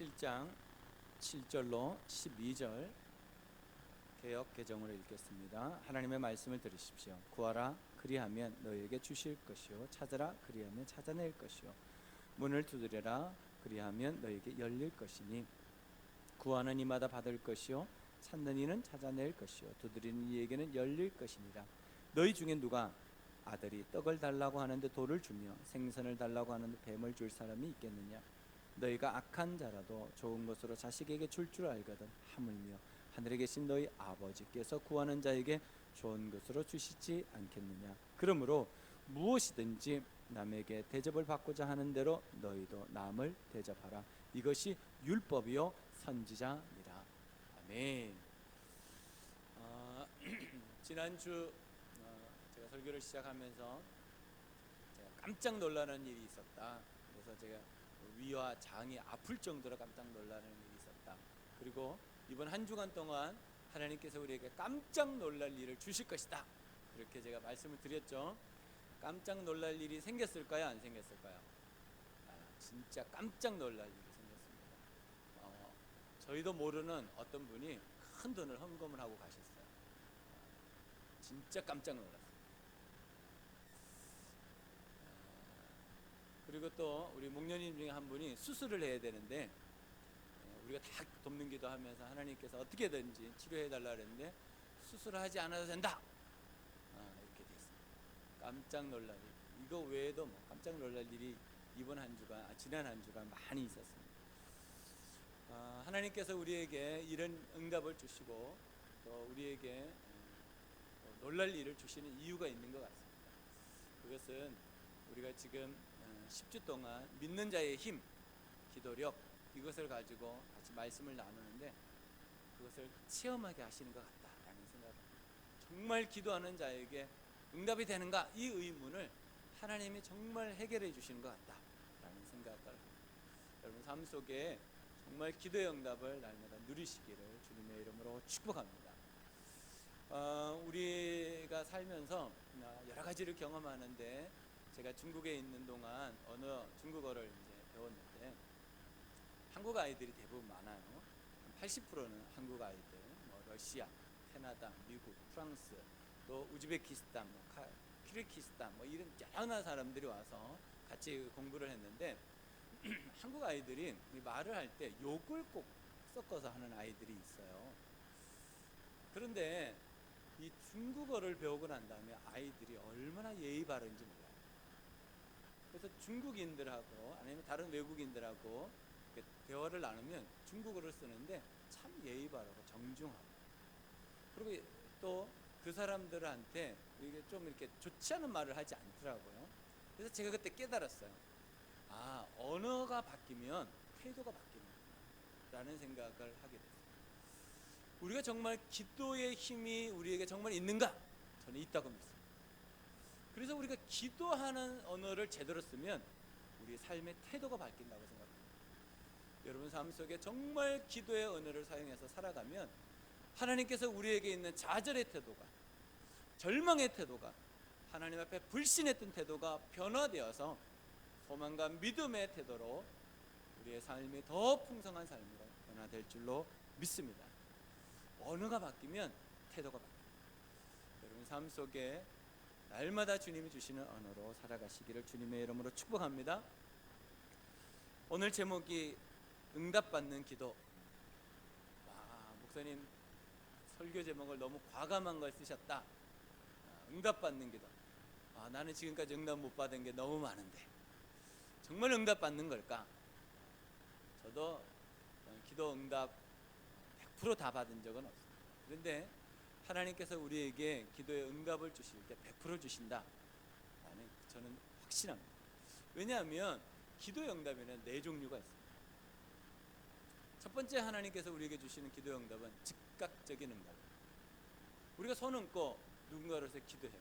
7장 7절로 12절 개역 개정으로 읽겠습니다. 하나님의 말씀을 들으십시오. 구하라 그리하면 너희에게 주실 것이요 찾으라 그리하면 찾아낼 것이요 문을 두드려라 그리하면 너희에게 열릴 것이니 구하는 이마다 받을 것이요 찾는 이는 찾아낼 것이요 두드리는 이에게는 열릴 것이니라. 너희 중에 누가 아들이 떡을 달라고 하는데 돌을 주며 생선을 달라고 하는데 뱀을 줄 사람이 있겠느냐? 너희가 악한 자라도 좋은 것으로 자식에게 줄 줄 알거든 하물며 하늘에 계신 너희 아버지께서 구하는 자에게 좋은 것으로 주시지 않겠느냐? 그러므로 무엇이든지 남에게 대접을 받고자 하는 대로 너희도 남을 대접하라. 이것이 율법이요 선지자니라. 아멘. 지난주 제가 설교를 시작하면서 제가 깜짝 놀라는 일이 있었다. 그래서 제가 위와 장이 아플 정도로 깜짝 놀라는 일이 있었다. 그리고 이번 한 주간 동안 하나님께서 우리에게 깜짝 놀랄 일을 주실 것이다. 그렇게 제가 말씀을 드렸죠. 깜짝 놀랄 일이 생겼을까요? 안 생겼을까요? 진짜 깜짝 놀랄 일이 생겼습니다. 저희도 모르는 어떤 분이 큰 돈을 헌금을 하고 가셨어요. 진짜 깜짝 놀랐어요. 그리고 또 우리 목련님 중에 한 분이 수술을 해야 되는데 우리가 다 돕는 기도하면서 하나님께서 어떻게든지 치료해 달라 그랬는데 수술을 하지 않아도 된다. 이렇게 됐습니다. 깜짝 놀랄 일. 이거 외에도 뭐 깜짝 놀랄 일이 이번 한 주간, 지난 한 주간 많이 있었습니다. 하나님께서 우리에게 이런 응답을 주시고 또 우리에게 놀랄 일을 주시는 이유가 있는 것 같습니다. 그것은 우리가 지금 10주 동안 믿는 자의 힘, 기도력 이것을 가지고 같이 말씀을 나누는데 그것을 체험하게 하시는 것 같다라는 생각입니다. 정말 기도하는 자에게 응답이 되는가? 이 의문을 하나님이 정말 해결해 주시는 것 같다라는 생각을 합니다. 여러분 삶 속에 정말 기도의 응답을 날마다 누리시기를 주님의 이름으로 축복합니다. 우리가 살면서 여러 가지를 경험하는데 제가 중국에 있는 동안 언어 중국어를 이제 배웠는데 한국 아이들이 대부분 많아요. 80%는 한국 아이들, 러시아, 캐나다, 미국, 프랑스, 또 우즈베키스탄, 키르기스탄 이런 여러 나라 사람들이 와서 같이 공부를 했는데 한국 아이들이 말을 할 때 욕을 꼭 섞어서 하는 아이들이 있어요. 그런데 이 중국어를 배우고 난 다음에 아이들이 얼마나 예의 바른지 몰라요. 그래서 중국인들하고 아니면 다른 외국인들하고 대화를 나누면 중국어를 쓰는데 참 예의 바르고 정중하고 그리고 또 그 사람들한테 이게 좀 이렇게 좋지 않은 말을 하지 않더라고요. 그래서 제가 그때 깨달았어요. 언어가 바뀌면 태도가 바뀌는구나라는 생각을 하게 됐어요. 우리가 정말 기도의 힘이 우리에게 정말 있는가? 저는 있다고 믿습니다. 그래서 우리가 기도하는 언어를 제대로 쓰면 우리 삶의 태도가 바뀐다고 생각합니다. 여러분 삶 속에 정말 기도의 언어를 사용해서 살아가면 하나님께서 우리에게 있는 좌절의 태도가, 절망의 태도가, 하나님 앞에 불신했던 태도가 변화되어서 소망과 믿음의 태도로 우리의 삶이 더 풍성한 삶으로 변화될 줄로 믿습니다. 언어가 바뀌면 태도가 바뀝니다. 여러분 삶 속에 날마다 주님이 주시는 언어로 살아가시기를 주님의 이름으로 축복합니다. 오늘 제목이 응답받는 기도. 목사님 설교 제목을 너무 과감한 걸 쓰셨다. 응답받는 기도. 나는 지금까지 응답 못 받은 게 너무 많은데 정말 응답받는 걸까? 저도 기도 응답 100% 다 받은 적은 없습니다. 그런데 하나님께서 우리에게 기도의 응답을 주실 때 100% 주신다. 저는 확신합니다. 왜냐하면 기도의 응답에는 4종류가 있습니다. 첫 번째 하나님께서 우리에게 주시는 기도의 응답은 즉각적인 응답입니다. 우리가 손 얹고 누군가로서 기도해요.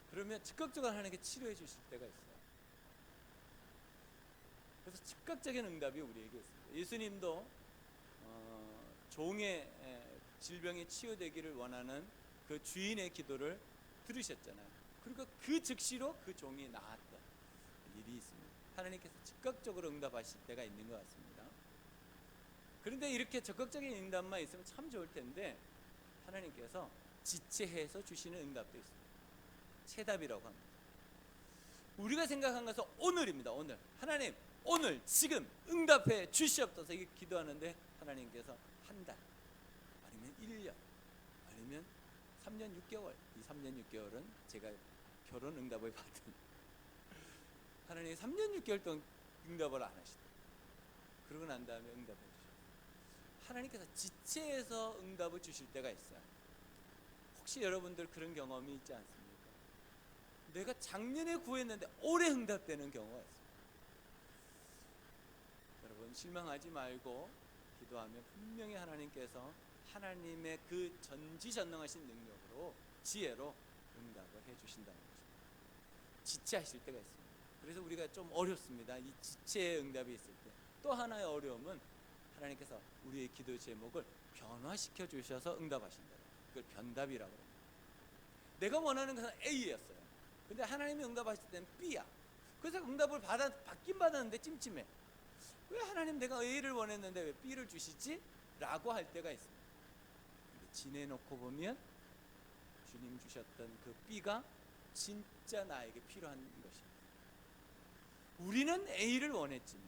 그러면 즉각적으로 하나님께 치료해 주실 때가 있어요. 그래서 즉각적인 응답이 우리에게 있습니다. 예수님도 종의 질병이 치유되기를 원하는 그 주인의 기도를 들으셨잖아요. 그러니까 그 즉시로 그 종이 나았던 일이 있습니다. 하나님께서 즉각적으로 응답하실 때가 있는 것 같습니다. 그런데 이렇게 적극적인 응답만 있으면 참 좋을 텐데 하나님께서 지체해서 주시는 응답도 있습니다. 체답이라고 합니다. 우리가 생각한 것은 오늘입니다. 오늘 하나님 오늘 지금 응답해 주시옵소서 이렇게 기도하는데 하나님께서 한 달 아니면 1년 아니면 3년 6개월 이 3년 6개월은 제가 결혼 응답을 받은 하나님이 3년 6개월 동안 응답을 안 하시다. 그러고 난 다음에 응답해 주셨어요. 하나님께서 지체해서 응답을 주실 때가 있어요. 혹시 여러분들 그런 경험이 있지 않습니까? 내가 작년에 구했는데 올해 응답되는 경우가 있습니다. 여러분 실망하지 말고 기도하면 분명히 하나님께서 하나님의 그 전지전능하신 능력으로 지혜로 응답을 해주신다는 것입니다. 지체하실 때가 있습니다. 그래서 우리가 좀 어렵습니다. 이 지체의 응답이 있을 때 또 하나의 어려움은 하나님께서 우리의 기도 제목을 변화시켜 주셔서 응답하신다. 그걸 변답이라고 합니다. 내가 원하는 것은 A였어요. 근데 하나님이 응답하실 때는 B야. 그래서 응답을 받긴 받았는데 찜찜해. 왜 하나님 내가 A를 원했는데 왜 B를 주시지? 라고 할 때가 있습니다. 근데 지내놓고 보면 주님 주셨던 그 B가 진짜 나에게 필요한 것입니다. 우리는 A를 원했지만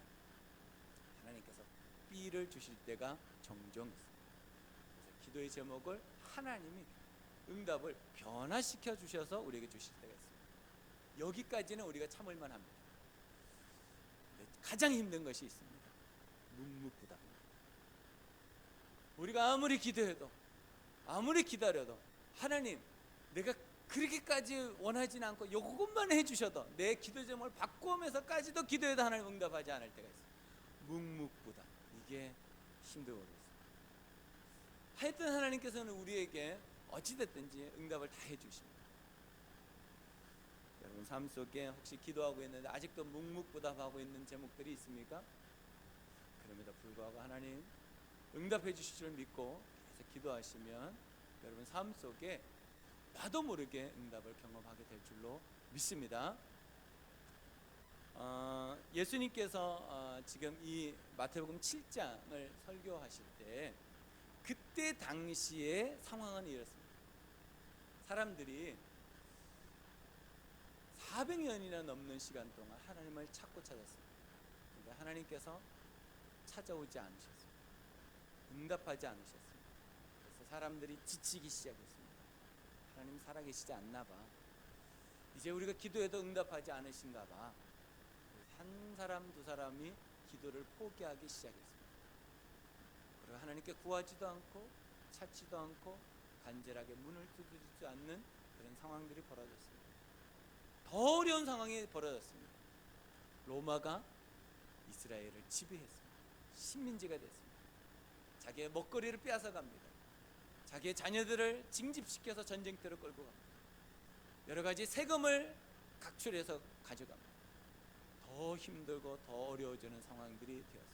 하나님께서 B를 주실 때가 종종 있습니다. 그래서 기도의 제목을 하나님이 응답을 변화시켜 주셔서 우리에게 주실 때가 있습니다. 여기까지는 우리가 참을만 합니다. 가장 힘든 것이 있습니다. 묵묵부답. 우리가 아무리 기도해도 아무리 기다려도 하나님 내가 그렇게까지 원하지는 않고 요것만 해주셔도 내 기도 제목을 바꾸면서까지도 기도해도 하나님 응답하지 않을 때가 있어요. 묵묵부답. 이게 힘들고 있습니다. 하여튼 하나님께서는 우리에게 어찌됐든지 응답을 다 해주십니다. 여러분 삶 속에 혹시 기도하고 있는데 아직도 묵묵부답하고 있는 제목들이 있습니까? 그럼에도 불구하고 하나님 응답해 주실 줄 믿고 계속 기도하시면 여러분 삶 속에 나도 모르게 응답을 경험하게 될 줄로 믿습니다. 예수님께서 지금 이 마태복음 7장을 설교하실 때 그때 당시의 상황은 이렇습니다. 사람들이 400년이나 넘는 시간 동안 하나님을 찾고 찾았습니다. 그런데 하나님께서 찾아오지 않으셨습니다. 응답하지 않으셨습니다. 그래서 사람들이 지치기 시작했습니다. 하나님 살아계시지 않나 봐. 이제 우리가 기도해도 응답하지 않으신가 봐. 한 사람 두 사람이 기도를 포기하기 시작했습니다. 그리고 하나님께 구하지도 않고 찾지도 않고 간절하게 문을 두드리지 않는 그런 상황들이 벌어졌습니다. 더 어려운 상황이 벌어졌습니다. 로마가 이스라엘을 지배했습니다. 식민지가 됐습니다. 자기의 먹거리를 빼앗아갑니다. 자기의 자녀들을 징집시켜서 전쟁터로 끌고 갑니다. 여러 가지 세금을 각출해서 가져갑니다. 더 힘들고 더 어려워지는 상황들이 되었습니다.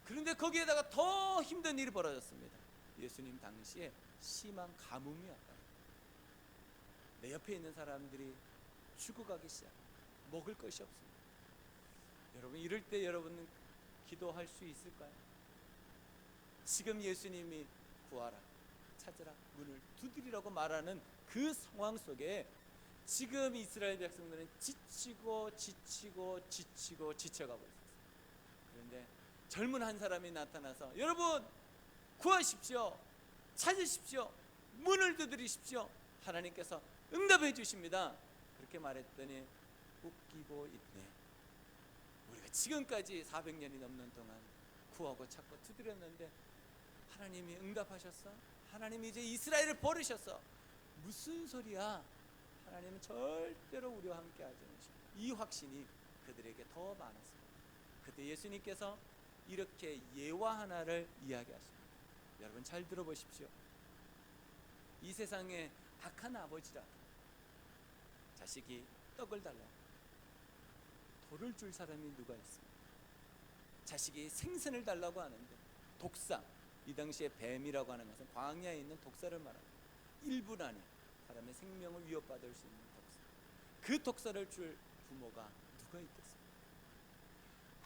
그런데 거기에다가 더 힘든 일이 벌어졌습니다. 예수님 당시에 심한 가뭄이 왔다. 내 옆에 있는 사람들이 죽어가기 시작합니다. 먹을 것이 없습니다. 여러분 이럴 때 여러분은 기도할 수 있을까요? 지금 예수님이 구하라, 찾으라, 문을 두드리라고 말하는 그 상황 속에 지금 이스라엘 백성들은 지치고 지쳐가고 있었어요. 그런데 젊은 한 사람이 나타나서 여러분 구하십시오, 찾으십시오, 문을 두드리십시오. 하나님께서 응답해 주십니다. 그렇게 말했더니 웃기고 있네. 우리가 지금까지 400년이 넘는 동안 구하고 찾고 두드렸는데 하나님이 응답하셨어? 하나님이 이제 이스라엘을 버리셨어? 무슨 소리야? 하나님은 절대로 우리와 함께 하지 않으십니다. 이 확신이 그들에게 더 많았습니다. 그때 예수님께서 이렇게 예화 하나를 이야기하십니다. 여러분 잘 들어보십시오. 이 세상에 악한 아버지라 자식이 떡을 달라 돌을 줄 사람이 누가 있습니까? 자식이 생선을 달라고 하는데 독사, 이 당시에 뱀이라고 하는 것은 광야에 있는 독사를 말합니다. 1분 안에 사람의 생명을 위협받을 수 있는 독사. 그 독사를 줄 부모가 누가 있겠습니까?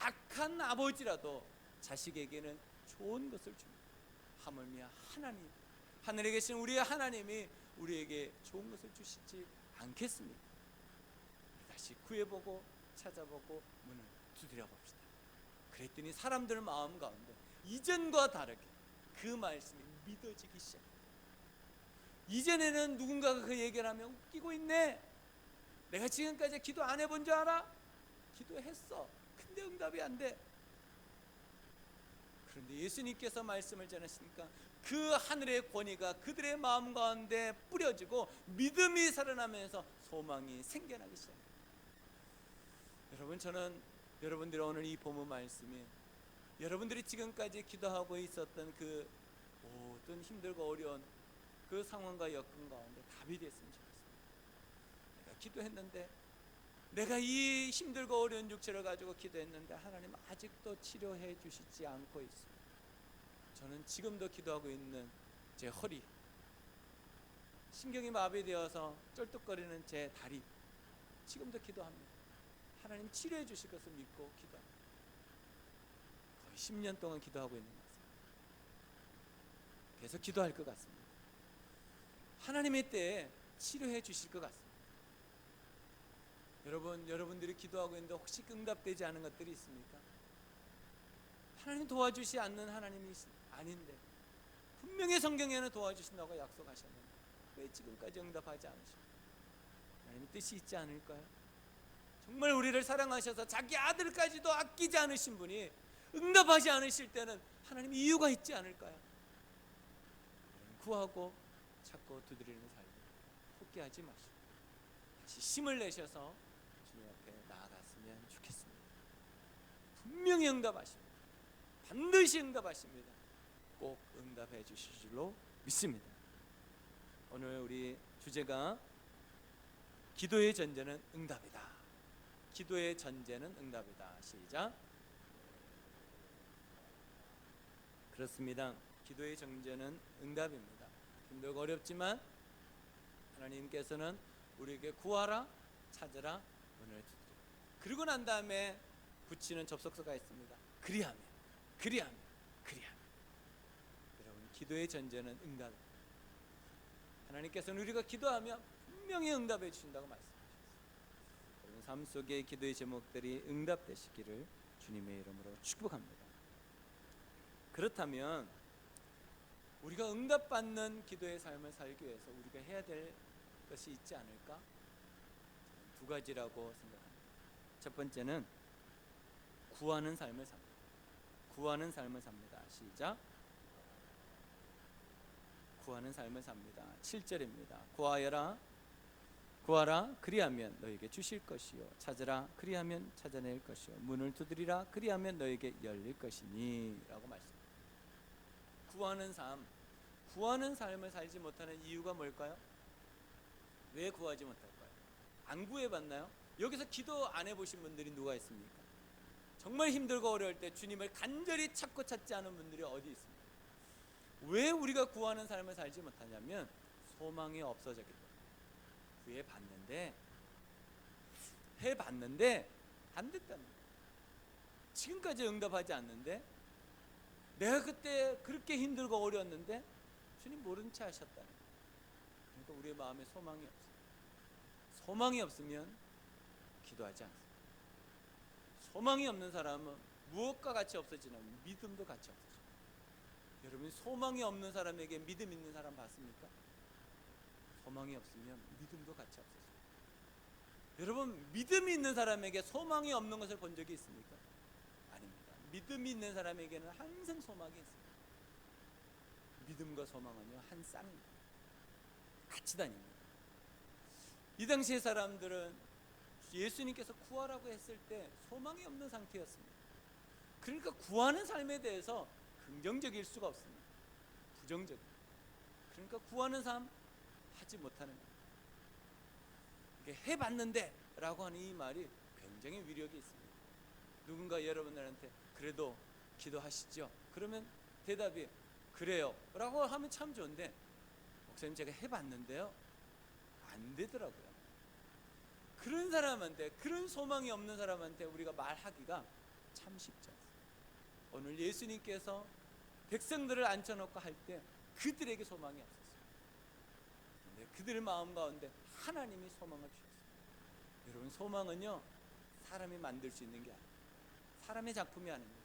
악한 아버지라도 자식에게는 좋은 것을 줍니다. 하물며 하나님, 하늘에 계신 우리의 하나님이 우리에게 좋은 것을 주시지 않겠습니까? 다시 구해보고 찾아보고 문을 두드려 봅시다. 그랬더니 사람들 마음 가운데 이전과 다르게 그 말씀이 믿어지기 시작합니다. 이전에는 누군가가 그 얘기를 하면 웃기고 있네, 내가 지금까지 기도 안 해본 줄 알아? 기도했어, 근데 응답이 안 돼. 그런데 예수님께서 말씀을 전하시니까 그 하늘의 권위가 그들의 마음 가운데 뿌려지고 믿음이 살아나면서 소망이 생겨나기 시작합니다. 여러분, 저는 여러분들의 오늘 이 본문 말씀이 여러분들이 지금까지 기도하고 있었던 그 모든 힘들고 어려운 그 상황과 여건 가운데 답이 됐으면 좋겠습니다. 내가 기도했는데, 내가 이 힘들고 어려운 육체를 가지고 기도했는데 하나님 아직도 치료해 주시지 않고 있습니다. 저는 지금도 기도하고 있는 제 허리, 신경이 마비되어서 쩔뚝거리는 제 다리, 지금도 기도합니다. 하나님 치료해 주실 것을 믿고 기도합니다. 거의 10년 동안 기도하고 있는 것 같습니다. 계속 기도할 것 같습니다. 하나님의 때에 치료해 주실 것 같습니다. 여러분들이 기도하고 있는데 혹시 응답되지 않은 것들이 있습니까? 하나님 도와주시 않는 하나님이 아닌데 분명히 성경에는 도와주신다고 약속하셨는데 왜 지금까지 응답하지 않으십니까? 하나님의 뜻이 있지 않을까요? 정말 우리를 사랑하셔서 자기 아들까지도 아끼지 않으신 분이 응답하지 않으실 때는 하나님 이유가 있지 않을까요? 구하고 찾고 두드리는 삶 포기하지 마시고 다시 힘을 내셔서 주님 앞에 나아갔으면 좋겠습니다. 분명히 응답하십니다. 반드시 응답하십니다. 꼭 응답해 주실 줄로 믿습니다. 오늘 우리 주제가 기도의 전제는 응답이다. 기도의 전제는 응답이다. 시작. 그렇습니다. 기도의 전제는 응답입니다. 힘들고 어렵지만 하나님께서는 우리에게 구하라, 찾으라, 문을 두드리라. 그리고 난 다음에 붙이는 접속사가 있습니다. 그리하면. 여러분, 기도의 전제는 응답입니다. 하나님께서는 우리가 기도하면 분명히 응답해 주신다고 말씀하셨습니다. 여러분 삶 속의 기도의 제목들이 응답되시기를 주님의 이름으로 축복합니다. 그렇다면 우리가 응답받는 기도의 삶을 살기 위해서 우리가 해야 될 것이 있지 않을까? 두 가지라고 생각합니다. 첫 번째는 구하는 삶을 삽니다. 구하는 삶을 삽니다. 시작. 구하는 삶을 삽니다. 7절입니다. 구하라 그리하면 너에게 주실 것이요, 찾으라 그리하면 찾아낼 것이요, 문을 두드리라 그리하면 너에게 열릴 것이니 라고 말씀합니다. 구하는 삶을 살지 못하는 이유가 뭘까요? 왜 구하지 못할까요? 안 구해봤나요? 여기서 기도 안 해보신 분들이 누가 있습니까? 정말 힘들고 어려울 때 주님을 간절히 찾고 찾지 않은 분들이 어디 있습니까? 왜 우리가 구하는 삶을 살지 못하냐면 소망이 없어졌기 때문에. 해봤는데 안 됐다는 거예요. 지금까지 응답하지 않는데, 내가 그때 그렇게 힘들고 어려웠는데 주님 모른 채 하셨다는 거예요. 그러니까 우리의 마음에 소망이 없어요. 소망이 없으면 기도하지 않습니다. 소망이 없는 사람은 무엇과 같이 없어지냐면 믿음도 같이 없어져요. 여러분, 소망이 없는 사람에게 믿음 있는 사람 봤습니까? 소망이 없으면 믿음도 같이 없어져요. 여러분, 믿음이 있는 사람에게 소망이 없는 것을 본 적이 있습니까? 아닙니다. 믿음이 있는 사람에게는 항상 소망이 있습니다. 믿음과 소망은요, 한 쌍입니다. 같이 다닙니다. 이 당시의 사람들은 예수님께서 구하라고 했을 때 소망이 없는 상태였습니다. 그러니까 구하는 삶에 대해서 긍정적일 수가 없습니다. 부정적입니다. 그러니까 구하는 삶 하지 못하는 겁니다. 해봤는데 라고 하는 이 말이 굉장히 위력이 있습니다. 누군가 여러분들한테 그래도 기도하시죠? 그러면 대답이 그래요 라고 하면 참 좋은데, 목사님 제가 해봤는데요 안 되더라고요. 그런 사람한테, 그런 소망이 없는 사람한테 우리가 말하기가 참 쉽지 않습니다. 오늘 예수님께서 백성들을 앉혀놓고 할 때 그들에게 소망이 없었어요. 근데 그들의 마음 가운데 하나님이 소망을 주셨어요. 여러분, 소망은요 사람이 만들 수 있는 게 아니에요. 사람의 작품이 아닙니다.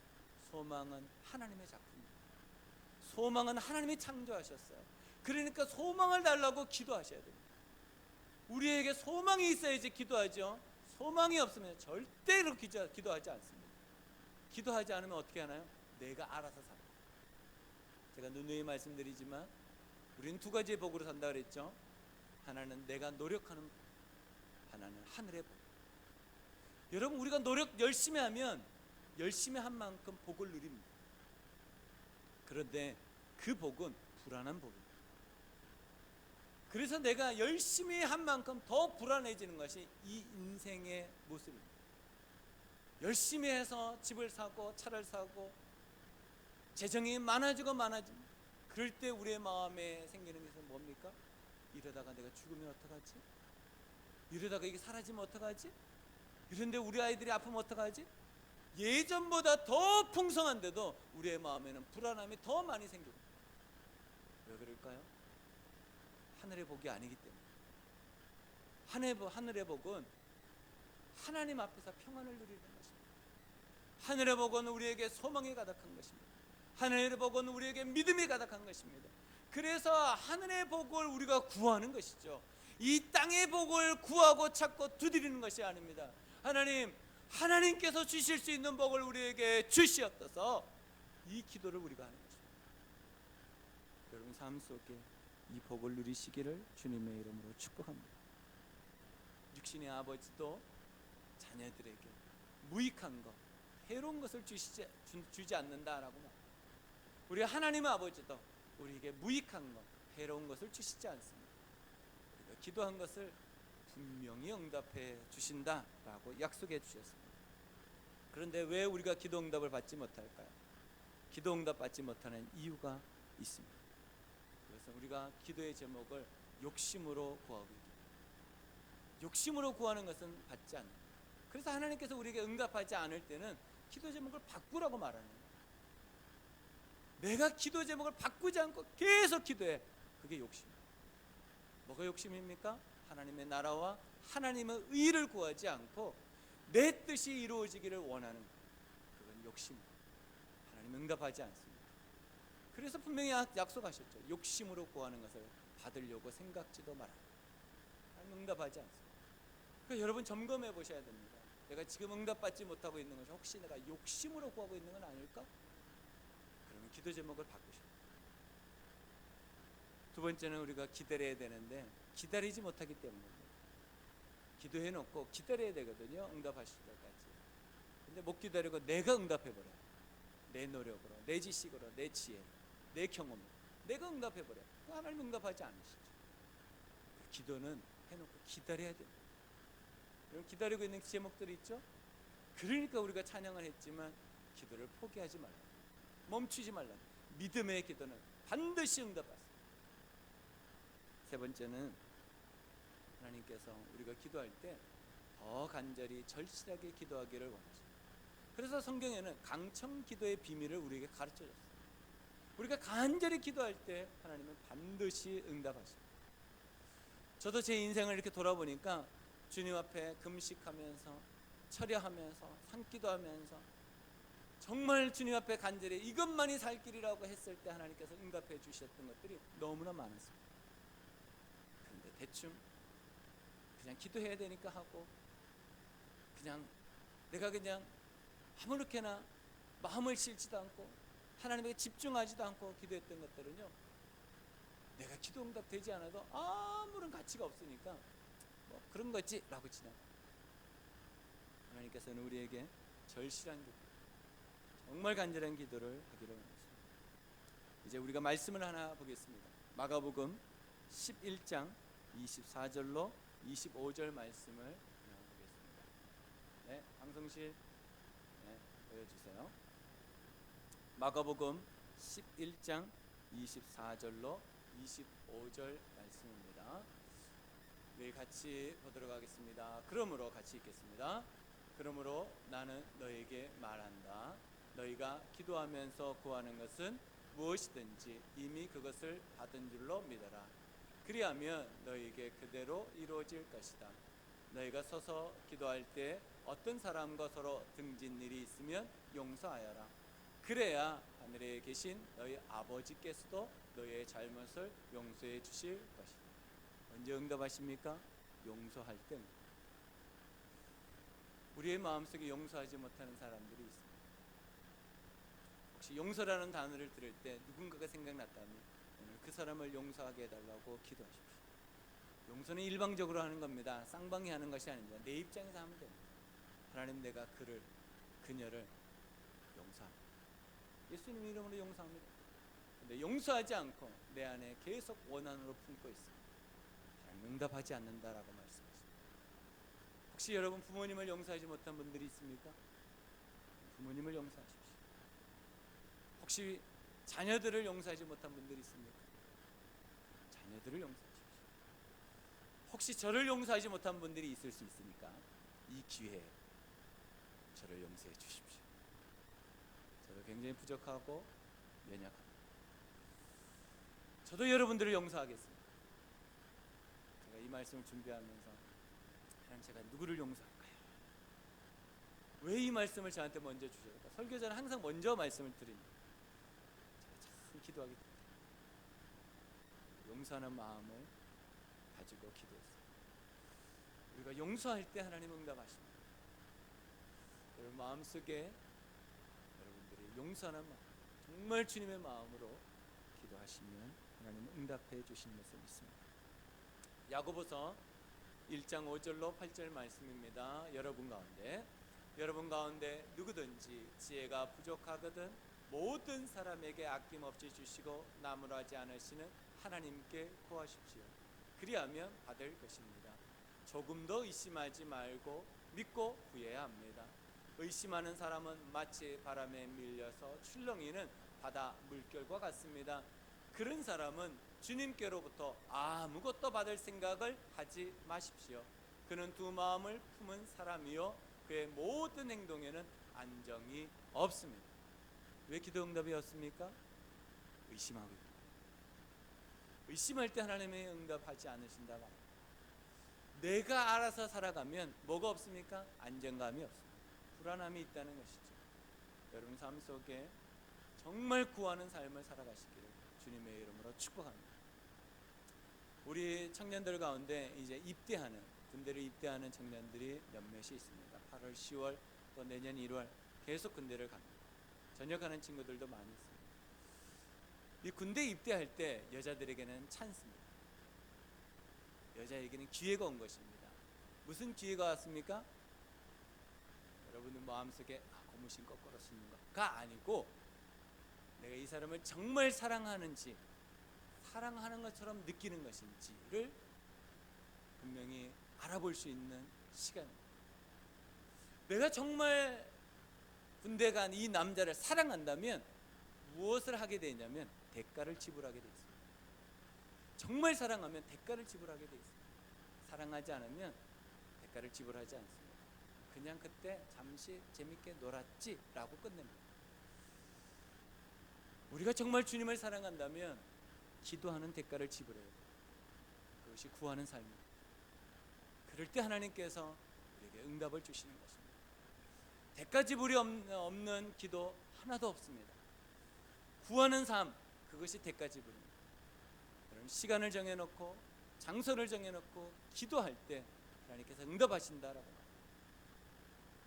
소망은 하나님의 작품입니다. 소망은 하나님이 창조하셨어요. 그러니까 소망을 달라고 기도하셔야 됩니다. 우리에게 소망이 있어야지 기도하죠. 소망이 없으면 절대로 기도하지 않습니다. 기도하지 않으면 어떻게 하나요? 내가 알아서 삽니다. 제가 누누이 말씀드리지만 우리는 두 가지의 복으로 산다 그랬죠. 하나는 내가 노력하는 복, 하나는 하늘의 복. 여러분, 우리가 노력 열심히 하면 열심히 한 만큼 복을 누립니다. 그런데 그 복은 불안한 복입니다. 그래서 내가 열심히 한 만큼 더 불안해지는 것이 이 인생의 모습입니다. 열심히 해서 집을 사고 차를 사고 재정이 많아지고 많아집니다. 그럴 때 우리의 마음에 생기는 것은 뭡니까? 이러다가 내가 죽으면 어떡하지? 이러다가 이게 사라지면 어떡하지? 이런데 우리 아이들이 아프면 어떡하지? 예전보다 더 풍성한데도 우리의 마음에는 불안함이 더 많이 생깁니다. 왜 그럴까요? 하늘의 복이 아니기 때문에. 하늘의 복은 하나님 앞에서 평안을 누리는 것입니다. 하늘의 복은 우리에게 소망이 가득한 것입니다. 하늘의 복은 우리에게 믿음이 가득한 것입니다. 그래서 하늘의 복을 우리가 구하는 것이죠. 이 땅의 복을 구하고 찾고 두드리는 것이 아닙니다. 하나님께서 주실 수 있는 복을 우리에게 주시옵소서. 이 기도를 우리가 하는 것입니다. 여러분 삶 속에 이 복을 누리시기를 주님의 이름으로 축복합니다. 육신의 아버지도 자녀들에게 무익한 것, 해로운 것을 주지 않는다라고 말합니다. 우리 하나님의 아버지도 우리에게 무익한 것, 해로운 것을 주시지 않습니다. 우리가 기도한 것을 분명히 응답해 주신다라고 약속해 주셨습니다. 그런데 왜 우리가 기도 응답을 받지 못할까요? 기도 응답 받지 못하는 이유가 있습니다. 그래서 우리가 기도의 제목을 욕심으로 구하고 있습니다. 욕심으로 구하는 것은 받지 않는다. 그래서 하나님께서 우리에게 응답하지 않을 때는 기도 제목을 바꾸라고 말하는 거예요. 내가 기도 제목을 바꾸지 않고 계속 기도해. 그게 욕심이에요. 뭐가 욕심입니까? 하나님의 나라와 하나님의 의를 구하지 않고 내 뜻이 이루어지기를 원하는 거예요. 그건 욕심이에요. 하나님 응답하지 않습니다. 그래서 분명히 약속하셨죠. 욕심으로 구하는 것을 받으려고 생각지도 말아라. 하나님 응답하지 않습니다. 그러니까 여러분 점검해 보셔야 됩니다. 내가 지금 응답받지 못하고 있는 것이 혹시 내가 욕심으로 구하고 있는 건 아닐까? 그러면 기도 제목을 바꾸셔야 돼요. 두 번째는 우리가 기다려야 되는데 기다리지 못하기 때문입니다. 기도해 놓고 기다려야 되거든요. 응답하실 때까지. 근데 못 기다리고 내가 응답해 버려요. 내 노력으로, 내 지식으로, 내 지혜, 내 경험으로 내가 응답해 버려요. 하나님 응답하지 않으시죠. 기도는 해놓고 기다려야 됩니다. 여러분 기다리고 있는 제목들이 있죠? 그러니까 우리가 찬양을 했지만 기도를 포기하지 말라. 멈추지 말라. 믿음의 기도는 반드시 응답받습니다. 세 번째는 하나님께서 우리가 기도할 때 더 간절히 절실하게 기도하기를 원하십니다. 그래서 성경에는 강청 기도의 비밀을 우리에게 가르쳐 줬습니다. 우리가 간절히 기도할 때 하나님은 반드시 응답하십니다. 저도 제 인생을 이렇게 돌아보니까 주님 앞에 금식하면서 철야하면서 산기도하면서 정말 주님 앞에 간절히 이것만이 살 길이라고 했을 때 하나님께서 응답해 주셨던 것들이 너무나 많았습니다. 그런데 대충 그냥 기도해야 되니까 하고 내가 그냥 아무렇게나 마음을 실지도 않고 하나님에게 집중하지도 않고 기도했던 것들은요, 내가 기도 응답 되지 않아도 아무런 가치가 없으니까 뭐 그런 거지 라고 지나가. 하나님께서는 우리에게 절실한 기도, 정말 간절한 기도를 하기를 원하십니다. 이제 우리가 말씀을 하나 보겠습니다. 마가복음 11장 24절로 25절 말씀을 보겠습니다. 네, 방송실 보여주세요. 마가복음 11장 24절로 25절 말씀입니다. 우리 같이 보도록 하겠습니다. 그러므로 같이 읽겠습니다. 그러므로 나는 너에게 말한다. 너희가 기도하면서 구하는 것은 무엇이든지 이미 그것을 받은 줄로 믿어라. 그리하면 너희에게 그대로 이루어질 것이다. 너희가 서서 기도할 때 어떤 사람과 서로 등진 일이 있으면 용서하여라. 그래야 하늘에 계신 너희 아버지께서도 너희의 잘못을 용서해 주실 것이다. 언제 응답하십니까? 용서할 때. 우리의 마음속에 용서하지 못하는 사람들이 있습니다. 혹시 용서라는 단어를 들을 때 누군가가 생각났다면 오늘 그 사람을 용서하게 해달라고 기도하십시오. 용서는 일방적으로 하는 겁니다. 쌍방이 하는 것이 아닙니다. 내 입장에서 하면 됩니다. 하나님, 내가 그녀를 용서합니다. 예수님 이름으로 용서합니다. 근데 용서하지 않고 내 안에 계속 원한으로 품고 있습니다. 하나님 응답하지 않는다라고 말씀하십니다. 혹시 여러분 부모님을 용서하지 못한 분들이 있습니까? 부모님을 용서하십시오. 혹시 자녀들을 용서하지 못한 분들이 있습니까? 자녀들을 용서하십시오. 혹시 저를 용서하지 못한 분들이 있을 수 있으니까 이 기회에 저를 용서해 주십시오. 저도 굉장히 부족하고 연약합니다. 저도 여러분들을 용서하겠습니다. 제가 이 말씀을 준비하면서 하나님, 제가 누구를 용서할까요? 왜 이 말씀을 저한테 먼저 주셨을까? 설교자는 항상 먼저 말씀을 드립니다. 제가 참 기도하게 됩니다. 용서하는 마음을 가지고 기도했습니다. 우리가 용서할 때 하나님 응답하십니다. 여러분 마음속에 여러분들이 용서하는 마음, 정말 주님의 마음으로 기도하시면 하나님 응답해 주시는 것을 믿습니다. 야고보서 1장 5절로 8절 말씀입니다. 여러분 가운데 누구든지 지혜가 부족하거든 모든 사람에게 아낌없이 주시고 나무라지 않으시는 하나님께 구하십시오. 그리하면 받을 것입니다. 조금도 의심하지 말고 믿고 구해야 합니다. 의심하는 사람은 마치 바람에 밀려서 출렁이는 바다 물결과 같습니다. 그런 사람은 주님께로부터 아무것도 받을 생각을 하지 마십시오. 그는 두 마음을 품은 사람이요 그의 모든 행동에는 안정이 없습니다. 왜 기도 응답이 없습니까? 의심하고 있다. 의심할 때 하나님의 응답하지 않으신다 말입니다. 내가 알아서 살아가면 뭐가 없습니까? 안정감이 없습니다. 불안함이 있다는 것이죠. 여러분 삶 속에 정말 구하는 삶을 살아가시기를 주님의 이름으로 축복합니다. 우리 청년들 가운데 이제 군대를 입대하는 청년들이 몇몇이 있습니다. 8월, 10월 또 내년 1월 계속 군대를 갑니다. 전역하는 친구들도 많이 있습니다. 이 군대 입대할 때 여자들에게는 찬스입니다. 여자에게는 기회가 온 것입니다. 무슨 기회가 왔습니까? 여러분의 마음속에 고무신 거꾸로 쓰는 것가 아니고 내가 이 사람을 정말 사랑하는지 사랑하는 것처럼 느끼는 것인지를 분명히 알아볼 수 있는 시간입니다. 내가 정말 군대 간 이 남자를 사랑한다면 무엇을 하게 되냐면 대가를 지불하게 되어 있습니다. 정말 사랑하면 대가를 지불하게 되어 있습니다. 사랑하지 않으면 대가를 지불하지 않습니다. 그냥 그때 잠시 재밌게 놀았지라고 끝냅니다. 우리가 정말 주님을 사랑한다면 기도하는 대가를 지불해야 돼요. 그것이 구하는 삶입니다. 그럴 때 하나님께서 우리에게 응답을 주시는 것입니다. 대가 지불이 없는 기도 하나도 없습니다. 구하는 삶, 그것이 대가 지불입니다. 여러분 시간을 정해놓고 장소를 정해놓고 기도할 때 하나님께서 응답하신다라고 말합니다.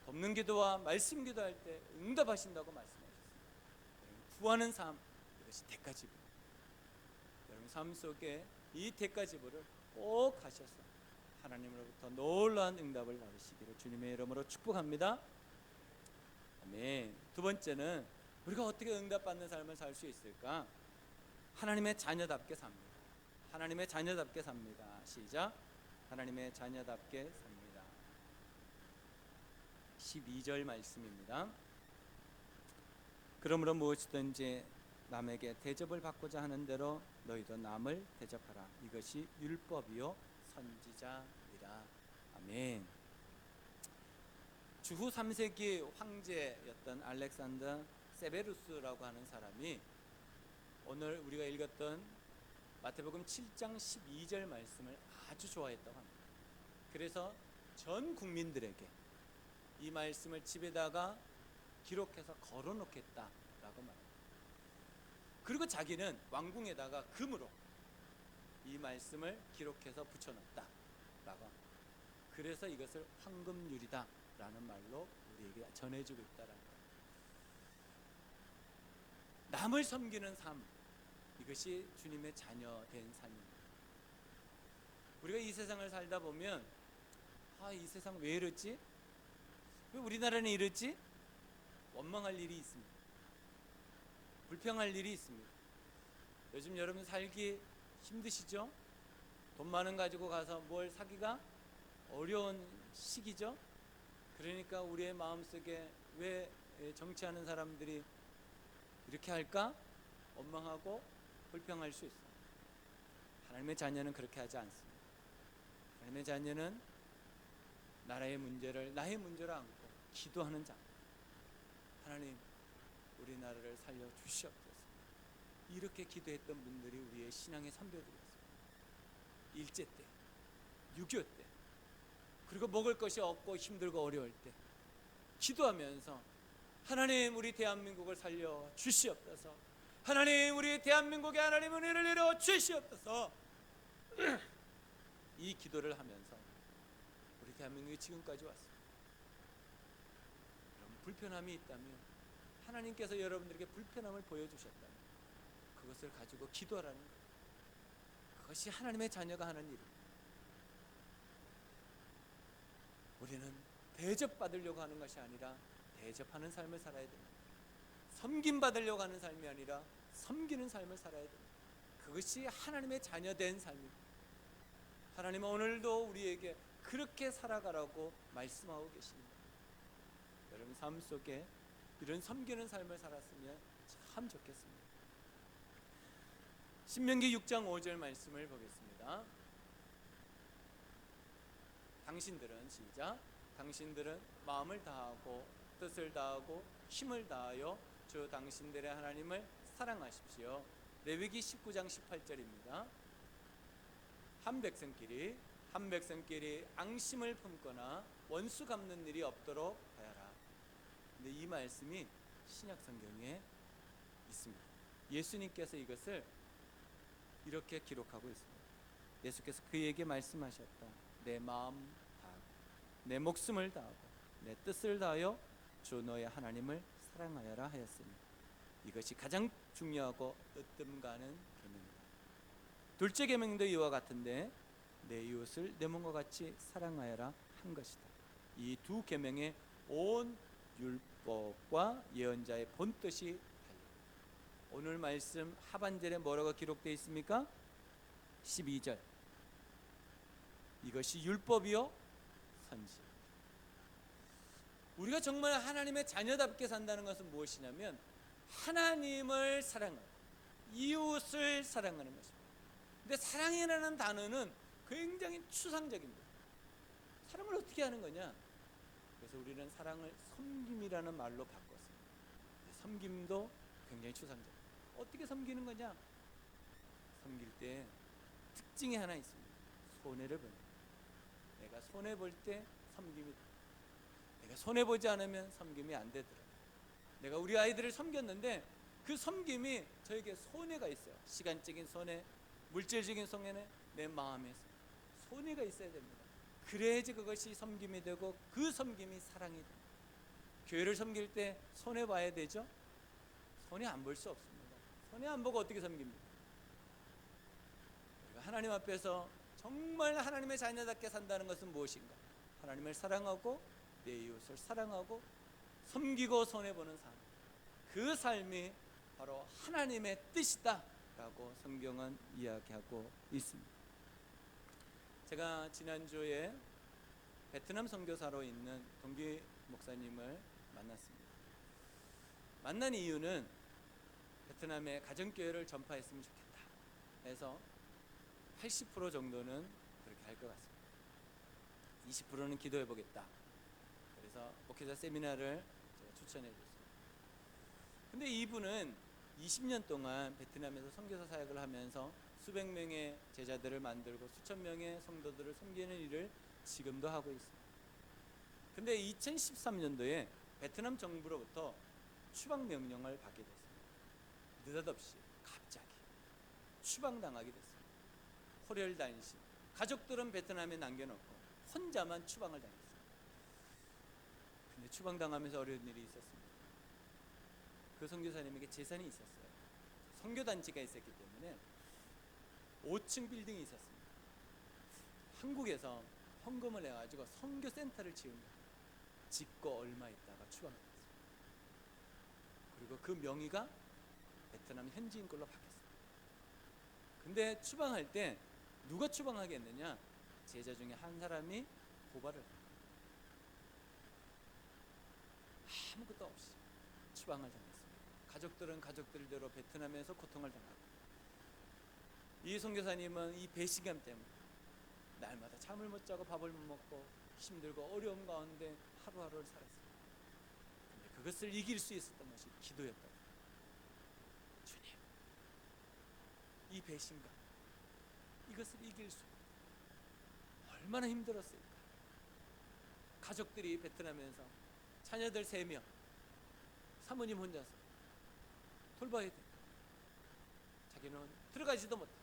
돕는 기도와 말씀 기도할 때 응답하신다고 말씀하셨습니다. 구하는 삶, 이것이 대가 지불. 여러분 삶 속에 이 대가 지불을 꼭 하셔서 하나님으로부터 놀라운 응답을 받으시기를 주님의 이름으로 축복합니다. 아멘. 두 번째는 우리가 어떻게 응답받는 삶을 살 수 있을까? 하나님의 자녀답게 삽니다. 하나님의 자녀답게 삽니다. 시작. 하나님의 자녀답게 삽니다. 12절 말씀입니다. 그러므로 무엇이든지 남에게 대접을 받고자 하는 대로 너희도 남을 대접하라. 이것이 율법이요 선지자니라. 아멘. 주후 3세기 황제였던 알렉산더 세베루스라고 하는 사람이 오늘 우리가 읽었던 마태복음 7장 12절 말씀을 아주 좋아했다고 합니다. 그래서 전 국민들에게 이 말씀을 집에다가 기록해서 걸어놓겠다라고 말합니다. 그리고 자기는 왕궁에다가 금으로 이 말씀을 기록해서 붙여놨다라고 합니다. 그래서 이것을 황금률이다라는 말로 우리에게 전해주고 있다라는 거예요. 남을 섬기는 삶, 이것이 주님의 자녀된 삶입니다. 우리가 이 세상을 살다 보면 이 세상 왜 이렇지? 왜 우리나라는 이렇지? 원망할 일이 있습니다. 불평할 일이 있습니다. 요즘 여러분 살기 힘드시죠? 돈 많은 가지고 가서 뭘 사기가 어려운 시기죠? 그러니까 우리의 마음속에 왜 정치하는 사람들이 이렇게 할까? 원망하고 불평할 수 있어요. 하나님의 자녀는 그렇게 하지 않습니다. 하나님의 자녀는 나라의 문제를 나의 문제로 안고 기도하는 자. 하나님, 우리나라를 살려 주시옵소서. 이렇게 기도했던 분들이 우리의 신앙의 선배들이었습니다. 일제 때, 6.25 때, 그리고 먹을 것이 없고 힘들고 어려울 때 기도하면서 하나님, 우리 대한민국을 살려 주시옵소서. 하나님, 우리 대한민국에 하나님 은혜를 내려 주시옵소서. 이 기도를 하면서 우리 대한민국이 지금까지 왔습니다. 여러분, 불편함이 있다면, 하나님께서 여러분들에게 불편함을 보여주셨다면 그것을 가지고 기도하라는 거예요. 그것이 하나님의 자녀가 하는 일입니다. 우리는 대접받으려고 하는 것이 아니라 대접하는 삶을 살아야 됩니다. 섬김받으려고 하는 삶이 아니라 섬기는 삶을 살아야 됩니다. 그것이 하나님의 자녀된 삶입니다. 하나님은 오늘도 우리에게 그렇게 살아가라고 말씀하고 계십니다. 여러분 삶 속에 이런 섬기는 삶을 살았으면 참 좋겠습니다. 신명기 6장 5절 말씀을 보겠습니다. 당신들은, 시작, 당신들은 마음을 다하고 뜻을 다하고 힘을 다하여 주 당신들의 하나님을 사랑하십시오. 레위기 19장 18절입니다. 한 백성끼리 앙심을 품거나 원수 갚는 일이 없도록 하여라. 근데 이 말씀이 신약 성경에 있습니다. 예수님께서 이것을 이렇게 기록하고 있습니다. 예수께서 그에게 말씀하셨다. 내 마음 다하고 내 목숨을 다하고 내 뜻을 다하여 주 너의 하나님을 사랑하여라 하였으니 이것이 가장 중요하고 으뜸 가는 계명이다. 둘째 계명도 이와 같은데 내 이웃을 내 몸과 같이 사랑하여라 한 것이다. 이 두 계명의 온 율법과 예언자의 본뜻이 달립니다. 오늘 말씀 하반절에 뭐라고 기록되어 있습니까? 12절. 이것이 율법이요 선지. 우리가 정말 하나님의 자녀답게 산다는 것은 무엇이냐면 하나님을 사랑하고 이웃을 사랑하는 것입니다. 근데 사랑이라는 단어는 굉장히 추상적입니다. 사랑을 어떻게 하는 거냐? 그래서 우리는 사랑을 섬김이라는 말로 바꿨습니다. 섬김도 굉장히 추상적입니다. 어떻게 섬기는 거냐? 섬길 때 특징이 하나 있습니다. 손해를 보는 거예요. 내가 손해 볼 때 섬김이 돼. 내가 손해 보지 않으면 섬김이 안 되더라고요. 내가 우리 아이들을 섬겼는데 그 섬김이 저에게 손해가 있어요. 시간적인 손해, 물질적인 손해, 내 마음에 손해가 있어야 됩니다. 그래야지 그것이 섬김이 되고 그 섬김이 사랑이 됩니다. 교회를 섬길 때 손해 봐야 되죠? 손해 안 볼 수 없습니다. 손해 안 보고 어떻게 섬깁니까? 우리가 하나님 앞에서 정말 하나님의 자녀답게 산다는 것은 무엇인가? 하나님을 사랑하고 내 이웃을 사랑하고 섬기고 손해보는 삶. 그 삶이 바로 하나님의 뜻이다 라고 성경은 이야기하고 있습니다. 제가 지난주에 베트남 선교사로 있는 동기 목사님을 만났습니다. 만난 이유는 베트남의 가정교회를 전파했으면 좋겠다 해서 80% 정도는 그렇게 할 것 같습니다. 20%는 기도해 보겠다. 그래서 그래서 목회자 세미나를 제가 추천해 줬습니다. 근데 이분은 20년 동안 베트남에서 선교사 사역을 하면서 수백 명의 제자들을 만들고 수천 명의 성도들을 섬기는 일을 지금도 하고 있습니다. 근데 2013년도에 베트남 정부로부터 추방 명령을 받게 됐습니다. 느닷없이 갑자기 추방당하게 됐습니다. 호렬단신. 가족들은 베트남에 남겨놓고 혼자만 추방을 당했어요. 근데 추방당하면서 어려운 일이 있었습니다. 그 선교사님에게 재산이 있었어요. 선교단체가 있었기 때문에 5층 빌딩이 있었습니다. 한국에서 헌금을 해가지고 선교센터를 지은 거예요. 짓고 얼마 있다가 추방을 했어요. 그리고 그 명의가 베트남 현지인 걸로 바뀌었어요. 근데 추방할 때 누가 추방하겠느냐? 제자 중에 한 사람이 고발을 해요. 아무것도 없이 추방을 당했습니다. 가족들은 가족들대로 베트남에서 고통을 당하고, 이 선교사님은 이 배신감 때문에 날마다 잠을 못 자고 밥을 못 먹고 힘들고 어려움 가운데 하루하루를 살았습니다. 근데 그것을 이길 수 있었던 것이 기도였다. 주님, 이 배신감, 이것을 이길 수 얼마나 힘들었을까. 가족들이 베트남에서 자녀들 3명, 사모님 혼자서 돌봐야 돼. 자기는 들어가지도 못하고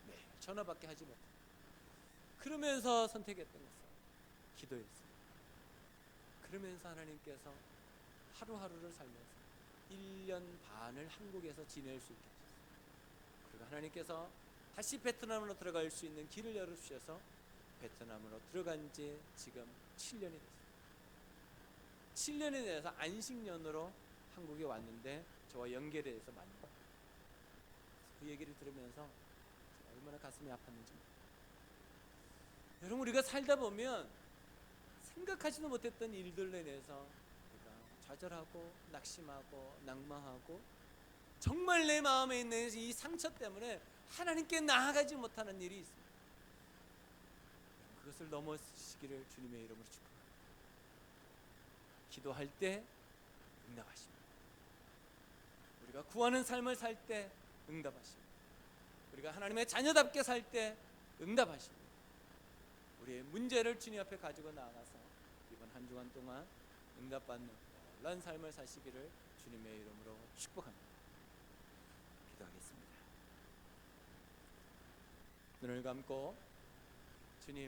매일 전화밖에 하지 못하고, 그러면서 선택했던 것은 기도였습니다. 그러면서 하나님께서 하루하루를 살면서 1년 반을 한국에서 지낼 수 있게 하셨어요. 그리고 하나님께서 다시 베트남으로 들어갈 수 있는 길을 열어주셔서 베트남으로 들어간 지 지금 7년이 됐습니다. 7년이 돼서 안식년으로 한국에 왔는데 저와 연결이 돼서 만나요. 그 얘기를 들으면서 얼마나 가슴이 아팠는지. 여러분, 우리가 살다 보면 생각하지도 못했던 일들로 인해서 우리가 좌절하고 낙심하고 낭망하고, 정말 내 마음에 있는 이 상처 때문에 하나님께 나아가지 못하는 일이 있습니다. 그것을 넘어서시기를 주님의 이름으로 축복합니다. 기도할 때 응답하십니다. 우리가 구하는 삶을 살 때 응답하십니다. 우리가 하나님의 자녀답게 살 때 응답하십니다. 우리의 문제를 주님 앞에 가지고 나아가서 이번 한 주간 동안 응답받는 놀라운 삶을 사시기를 주님의 이름으로 축복합니다. 기도하겠습니다. 눈을 감고